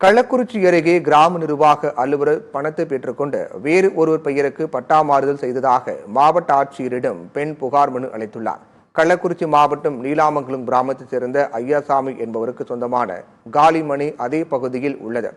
கள்ளக்குறிச்சி அருகே கிராம நிர்வாக அலுவலர் பணத்தை பெற்றுக்கொண்டு வேறு ஒருவர் பெயருக்கு பட்டா மாறுதல் செய்ததாக மாவட்ட ஆட்சியரிடம் பெண் புகார் மனு அளித்துள்ளார். கள்ளக்குறிச்சி மாவட்டம் நீலாமங்கலம் கிராமத்தைச் சேர்ந்த ஐயாசாமி என்பவருக்கு சொந்தமான காலிமணி அதே பகுதியில் உள்ளது.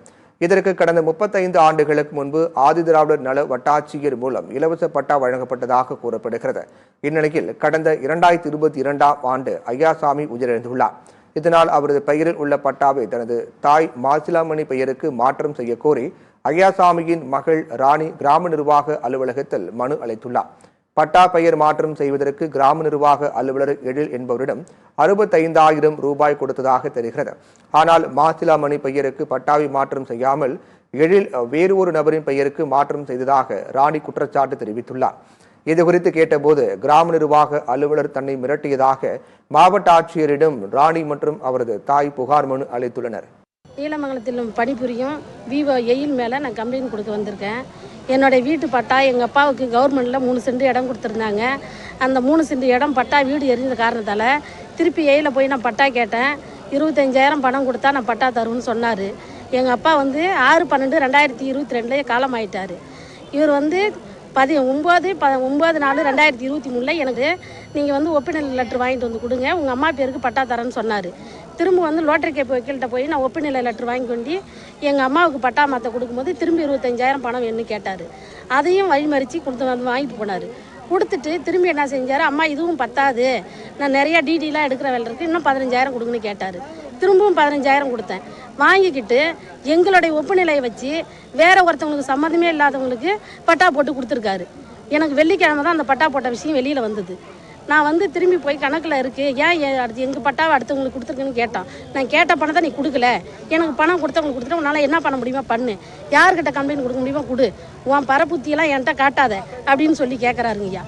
இதற்கு கடந்த 35 ஆண்டுகளுக்கு முன்பு ஆதிதிராவிடர் நல வட்டாட்சியர் மூலம் இலவச பட்டா வழங்கப்பட்டதாக கூறப்படுகிறது. இந்நிலையில் கடந்த 2022ஆம் ஆண்டு ஐயாசாமி உயிரிழந்துள்ளார். இதனால் அவரது பெயரில் உள்ள பட்டாவை தனது தாய் மாசிலாமணி பெயருக்கு மாற்றம் செய்ய கோரி ஐயாசாமியின் மகள் ராணி கிராம நிர்வாக அலுவலகத்தில் மனு அளித்துள்ளார். பட்டா பெயர் மாற்றம் செய்வதற்கு கிராம நிர்வாக அலுவலர் எழில் என்பவரிடம் 65,000 ரூபாய் கொடுத்ததாக தெரிகிறது. ஆனால் மாசிலாமணி பெயருக்கு பட்டாவை மாற்றம் செய்யாமல் எழில் வேறு ஒரு நபரின் பெயருக்கு மாற்றம் செய்ததாக ராணி குற்றச்சாட்டு தெரிவித்துள்ளார். இதுகுறித்து கேட்டபோது கிராம நிர்வாக அலுவலர் தன்னை மிரட்டியதாக மாவட்ட ஆட்சியரிடம் ராணி மற்றும் அவரது தாய் புகார் மனு அளித்துள்ளனர். நீலமங்கலத்தில் பணிபுரியும் விவோ எயில் மேலே நான் கம்ப்ளைண்ட் கொடுக்க வந்திருக்கேன். என்னுடைய வீட்டு பட்டா எங்கள் அப்பாவுக்கு கவர்மெண்ட்டில் 3 சென்ட் இடம் கொடுத்துருந்தாங்க. அந்த 3 சென்ட் இடம் பட்டா வீடு எரிந்த காரணத்தால் திருப்பி எயில் போய் நான் பட்டா கேட்டேன். 25,000 பணம் கொடுத்தா நான் பட்டா தருவேன்னு சொன்னார். எங்கள் அப்பா 6/12/2022 காலம் ஆயிட்டார். இவர் 9/4/2023 எனக்கு நீங்கள் ஒப்புதல் லெட்டர் வாங்கிட்டு வந்து கொடுங்க, உங்கள் அம்மா பேருக்கு பட்டா தரேன்னு சொன்னார். திரும்ப லோட்டரி கேப் வக்கீல்கிட்ட போய் நான் ஒப்புதல் லெட்டர் வாங்கி கொண்டு எங்கள் அம்மாவுக்கு பட்டா மாற்ற கொடுக்கும்போது திரும்பி 25,000 பணம் வேணும்னு கேட்டார். அதையும் வழிமறித்து கொடுத்து வாங்கிட்டு போனார். கொடுத்துட்டு திரும்பி என்ன செஞ்சார், அம்மா இதுவும் பத்தாது, நான் நிறையா டிடிலாம் எடுக்கிற வேலை இருக்குது, இன்னும் 15,000 கொடுங்கன்னு கேட்டார். திரும்பவும் 15,000 கொடுத்தேன். வாங்கிக்கிட்டு எங்களுடைய ஒப்புநிலையை வச்சு வேற ஒருத்தவங்களுக்கு சம்மந்தமே இல்லாதவங்களுக்கு பட்டா போட்டு கொடுத்துருக்காரு. எனக்கு வெள்ளிக்கிழமை தான் அந்த பட்டா போட்ட விஷயம் வெளியில் வந்தது. நான் திரும்பி போய் கணக்கில் இருக்குது, ஏன் அடுத்து எங்கள் பட்டாவை அடுத்தவங்களுக்கு கொடுத்துருக்குன்னு கேட்டான். நான் கேட்ட பணத்தை நீ கொடுக்கல, எனக்கு பணம் கொடுத்தவங்களுக்கு கொடுத்துட்டு உன்னால் என்ன பண்ண முடியுமா பண்ணு, யார்கிட்ட கம்ப்ளைண்ட் கொடுக்க முடியுமா கொடு, உன் பரப்புத்தியெல்லாம் என்கிட்ட காட்டாத அப்படின்னு சொல்லி கேட்குறாருங்கய்யா.